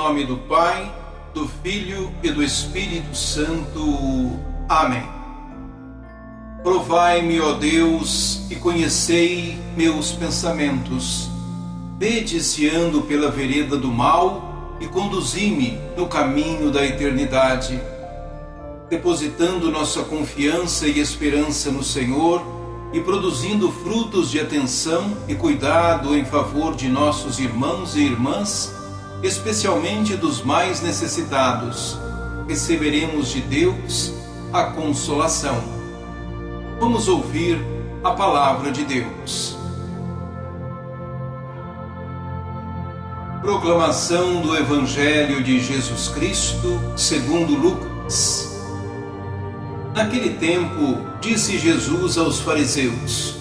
nome do Pai, do Filho e do Espírito Santo. Amém. Provai-me, ó Deus, e conhecei meus pensamentos. Vede se ando pela vereda do mal e conduzi-me no caminho da eternidade. Depositando nossa confiança e esperança no Senhor e produzindo frutos de atenção e cuidado em favor de nossos irmãos e irmãs, especialmente dos mais necessitados, receberemos de Deus a consolação. Vamos ouvir a palavra de Deus. Proclamação do Evangelho de Jesus Cristo, segundo Lucas. Naquele tempo, disse Jesus aos fariseus: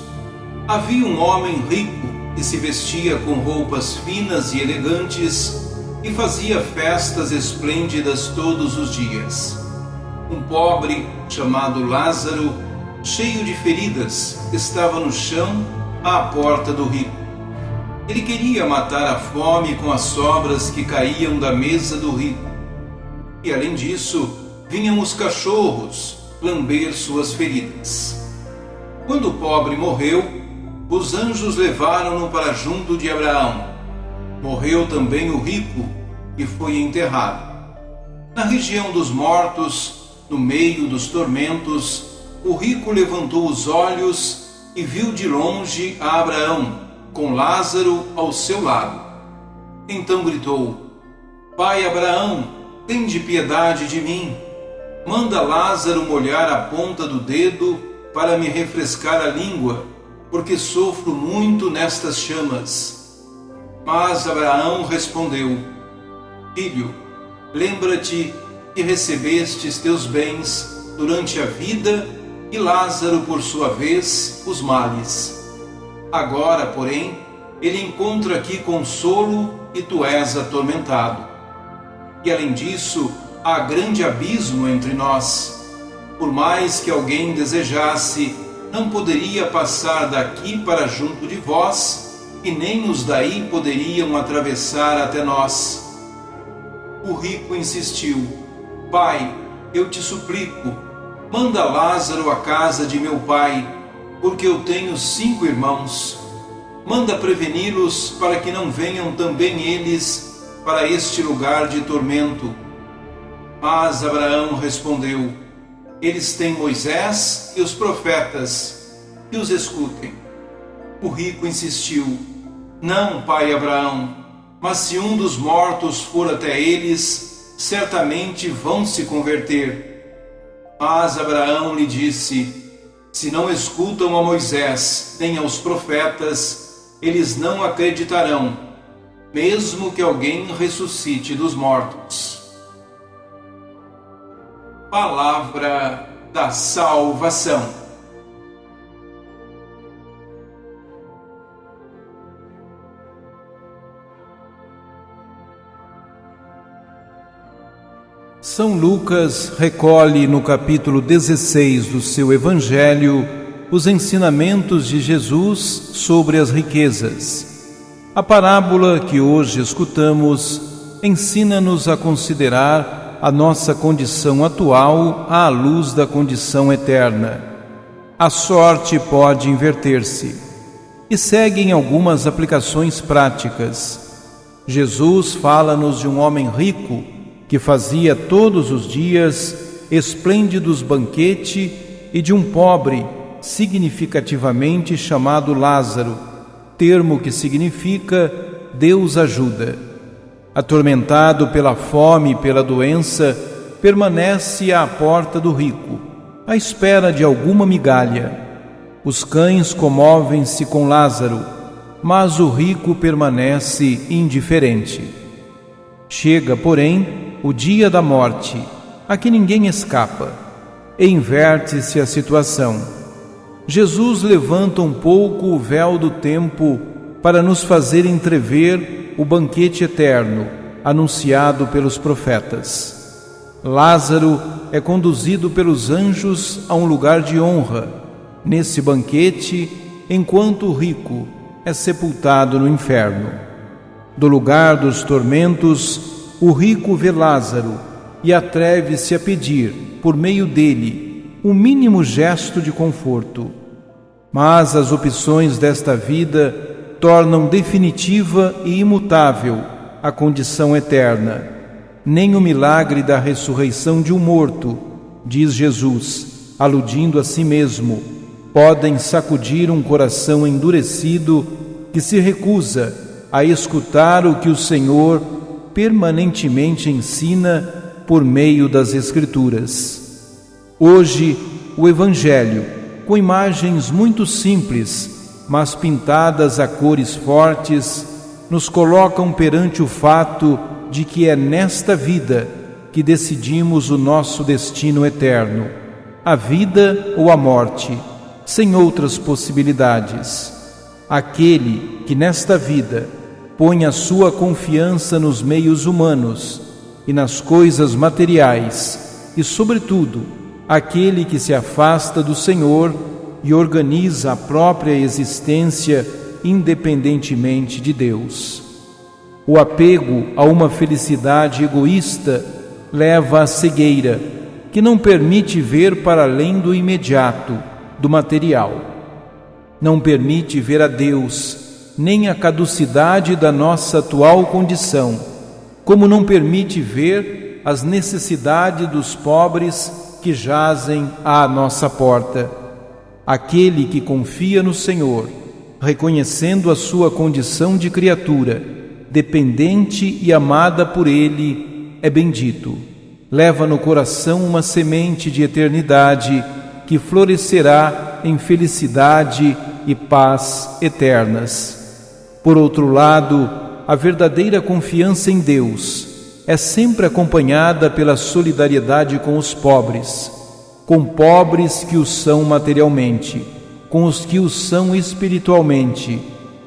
havia um homem rico que se vestia com roupas finas e elegantes e fazia festas esplêndidas todos os dias. Um pobre, chamado Lázaro, cheio de feridas, estava no chão à porta do rico. Ele queria matar a fome com as sobras que caíam da mesa do rico. E além disso, vinham os cachorros lamber suas feridas. Quando o pobre morreu, os anjos levaram-no para junto de Abraão. Morreu também o rico e foi enterrado. Na região dos mortos, no meio dos tormentos, o rico levantou os olhos e viu de longe a Abraão, com Lázaro ao seu lado. Então gritou: Pai Abraão, tende piedade de mim. Manda Lázaro molhar a ponta do dedo para me refrescar a língua, porque sofro muito nestas chamas. Mas Abraão respondeu: Filho, lembra-te que recebestes teus bens durante a vida e Lázaro, por sua vez, os males. Agora, porém, ele encontra aqui consolo e tu és atormentado. E além disso, há grande abismo entre nós. Por mais que alguém desejasse, não poderia passar daqui para junto de vós, e nem os daí poderiam atravessar até nós. O rico insistiu: Pai, eu te suplico, manda Lázaro à casa de meu pai, porque eu tenho 5 irmãos. Manda preveni-los para que não venham também eles para este lugar de tormento. Mas Abraão respondeu: eles têm Moisés e os profetas, que os escutem. O rico insistiu: não, pai Abraão, mas se um dos mortos for até eles, certamente vão se converter. Mas Abraão lhe disse: se não escutam a Moisés nem aos profetas, eles não acreditarão, mesmo que alguém ressuscite dos mortos. Palavra da salvação. São Lucas recolhe no capítulo 16 do seu Evangelho os ensinamentos de Jesus sobre as riquezas. A parábola que hoje escutamos ensina-nos a considerar a nossa condição atual à luz da condição eterna. A sorte pode inverter-se. E seguem algumas aplicações práticas. Jesus fala-nos de um homem rico que fazia todos os dias esplêndidos banquete e de um pobre, significativamente chamado Lázaro, termo que significa Deus ajuda. Atormentado pela fome e pela doença, permanece à porta do rico, à espera de alguma migalha. Os cães comovem-se com Lázaro, mas o rico permanece indiferente. Chega, porém, o dia da morte, a que ninguém escapa, e inverte-se a situação. Jesus levanta um pouco o véu do tempo para nos fazer entrever o banquete eterno, anunciado pelos profetas. Lázaro é conduzido pelos anjos a um lugar de honra, nesse banquete, enquanto o rico é sepultado no inferno. Do lugar dos tormentos, o rico vê Lázaro e atreve-se a pedir, por meio dele, um mínimo gesto de conforto. Mas as opções desta vida tornam definitiva e imutável a condição eterna. Nem o milagre da ressurreição de um morto, diz Jesus, aludindo a si mesmo, podem sacudir um coração endurecido que se recusa a escutar o que o Senhor permanentemente ensina por meio das Escrituras. Hoje, o Evangelho, com imagens muito simples, mas pintadas a cores fortes, nos colocam perante o fato de que é nesta vida que decidimos o nosso destino eterno, a vida ou a morte, sem outras possibilidades. Aquele que nesta vida põe a sua confiança nos meios humanos e nas coisas materiais, e, sobretudo, aquele que se afasta do Senhor e organiza a própria existência independentemente de Deus. O apego a uma felicidade egoísta leva à cegueira, que não permite ver para além do imediato, do material. Não permite ver a Deus, nem a caducidade da nossa atual condição, como não permite ver as necessidades dos pobres que jazem à nossa porta. Aquele que confia no Senhor, reconhecendo a sua condição de criatura, dependente e amada por Ele, é bendito. Leva no coração uma semente de eternidade que florescerá em felicidade e paz eternas. Por outro lado, a verdadeira confiança em Deus é sempre acompanhada pela solidariedade com os pobres, com pobres que o são materialmente, com os que o são espiritualmente,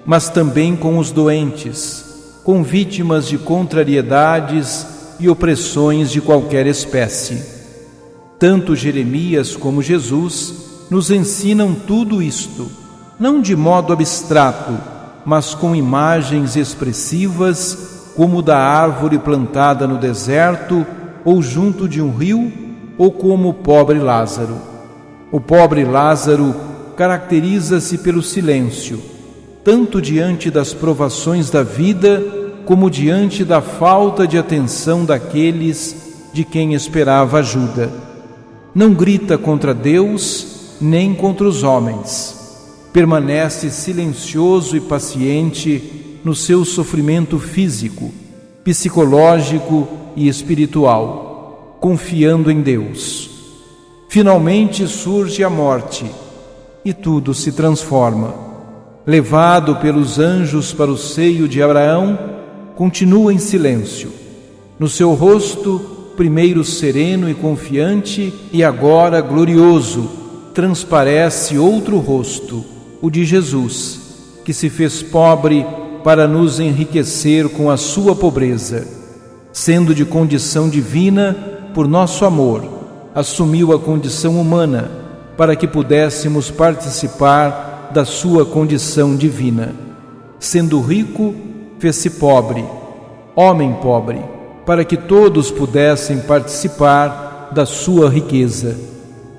mas também com os doentes, com vítimas de contrariedades e opressões de qualquer espécie. Tanto Jeremias como Jesus nos ensinam tudo isto, não de modo abstrato, mas com imagens expressivas, como da árvore plantada no deserto ou junto de um rio, ou como o pobre Lázaro. O pobre Lázaro caracteriza-se pelo silêncio, tanto diante das provações da vida, como diante da falta de atenção daqueles de quem esperava ajuda. Não grita contra Deus, nem contra os homens. Permanece silencioso e paciente no seu sofrimento físico, psicológico e espiritual, confiando em Deus. Finalmente surge a morte e tudo se transforma. Levado pelos anjos para o seio de Abraão, continua em silêncio. No seu rosto, primeiro sereno e confiante e agora glorioso, transparece outro rosto, o de Jesus, que se fez pobre para nos enriquecer com a sua pobreza. Sendo de condição divina, por nosso amor, assumiu a condição humana para que pudéssemos participar da sua condição divina. Sendo rico, fez-se pobre, homem pobre, para que todos pudessem participar da sua riqueza.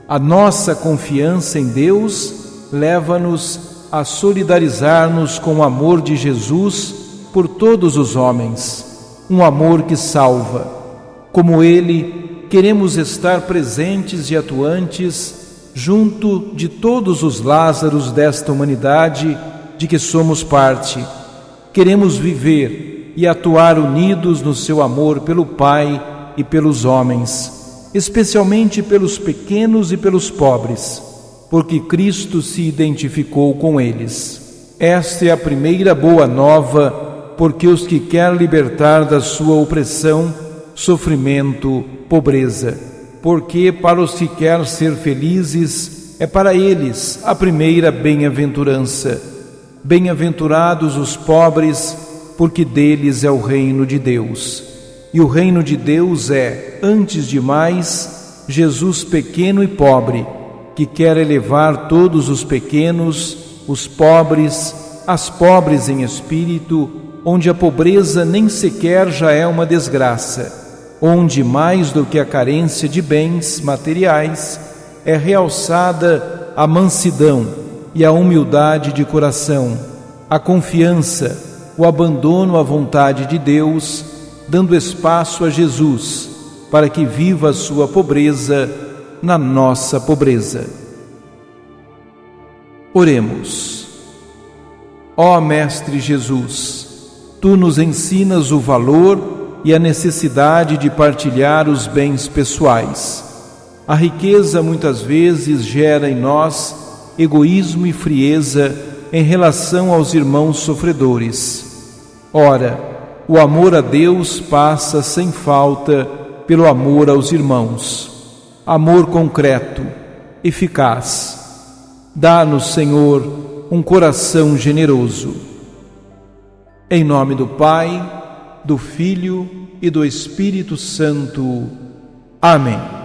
A nossa confiança em Deus leva-nos a solidarizar-nos com o amor de Jesus por todos os homens, um amor que salva. Como Ele, queremos estar presentes e atuantes junto de todos os Lázaros desta humanidade de que somos parte. Queremos viver e atuar unidos no seu amor pelo Pai e pelos homens, especialmente pelos pequenos e pelos pobres, porque Cristo se identificou com eles. Esta é a primeira boa nova, porque os que quer libertar da sua opressão, sofrimento, pobreza, porque para os que quer ser felizes, é para eles a primeira bem-aventurança. Bem-aventurados os pobres, porque deles é o reino de Deus. E o reino de Deus é, antes de mais, Jesus pequeno e pobre, que quer elevar todos os pequenos, os pobres, as pobres em espírito, onde a pobreza nem sequer já é uma desgraça, onde mais do que a carência de bens materiais é realçada a mansidão e a humildade de coração, a confiança, o abandono à vontade de Deus, dando espaço a Jesus para que viva a sua pobreza na nossa pobreza. Oremos. Ó Mestre Jesus, Tu nos ensinas o valor e a necessidade de partilhar os bens pessoais. A riqueza muitas vezes gera em nós egoísmo e frieza em relação aos irmãos sofredores. Ora, o amor a Deus passa sem falta pelo amor aos irmãos. Amor concreto, eficaz. Dá-nos, Senhor, um coração generoso. Em nome do Pai, do Filho e do Espírito Santo. Amém.